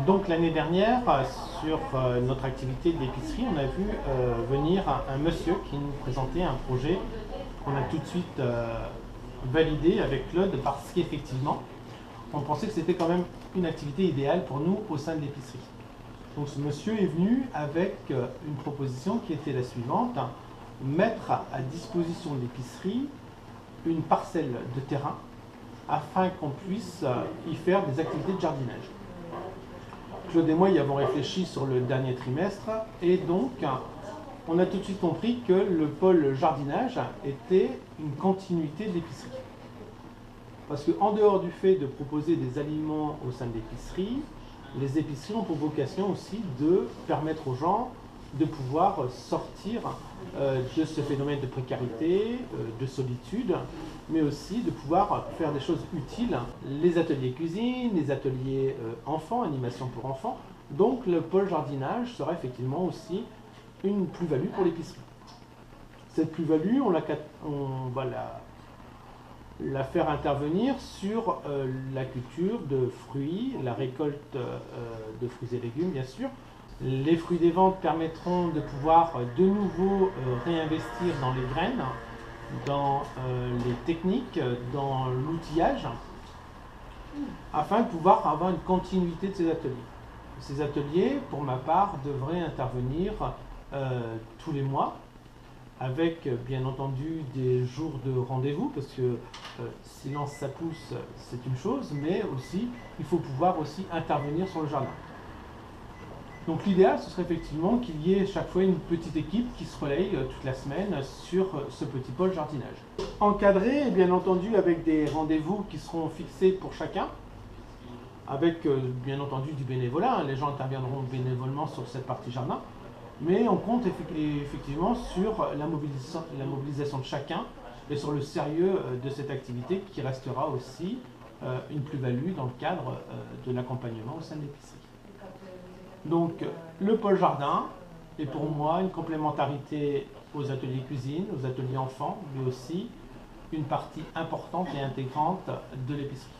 Donc l'année dernière, sur notre activité d'épicerie, on a vu venir un monsieur qui nous présentait un projet qu'on a tout de suite validé avec Claude parce qu'effectivement, on pensait que c'était quand même une activité idéale pour nous au sein de l'épicerie. Donc ce monsieur est venu avec une proposition qui était la suivante: mettre à disposition de l'épicerie une parcelle de terrain afin qu'on puisse y faire des activités de jardinage. Claude et moi y avons réfléchi sur le dernier trimestre et donc on a tout de suite compris que le pôle jardinage était une continuité de l'épicerie. Parce qu'en dehors du fait de proposer des aliments au sein de l'épicerie, les épiceries ont pour vocation aussi de permettre aux gens de pouvoir sortir de ce phénomène de précarité, de solitude, mais aussi de pouvoir faire des choses utiles, les ateliers cuisine, les ateliers enfants, animation pour enfants. Donc le pôle jardinage sera effectivement aussi une plus-value pour l'épicerie. Cette plus-value, on va la faire intervenir sur la culture de fruits, la récolte de fruits et légumes bien sûr. Les fruits des ventes permettront de pouvoir de nouveau réinvestir dans les graines, dans les techniques, dans l'outillage, afin de pouvoir avoir une continuité de ces ateliers. Ces ateliers, pour ma part, devraient intervenir tous les mois, avec bien entendu des jours de rendez-vous, parce que silence ça pousse, c'est une chose, mais aussi il faut pouvoir aussi intervenir sur le jardin. Donc l'idéal, ce serait effectivement qu'il y ait chaque fois une petite équipe qui se relaye toute la semaine sur ce petit pôle jardinage. Encadré, bien entendu, avec des rendez-vous qui seront fixés pour chacun, avec bien entendu du bénévolat. Les gens interviendront bénévolement sur cette partie jardin, mais on compte effectivement sur la mobilisation de chacun et sur le sérieux de cette activité qui restera aussi une plus-value dans le cadre de l'accompagnement au sein de l'épicerie. Donc le pôle jardin est pour moi une complémentarité aux ateliers cuisine, aux ateliers enfants, mais aussi une partie importante et intégrante de l'épicerie.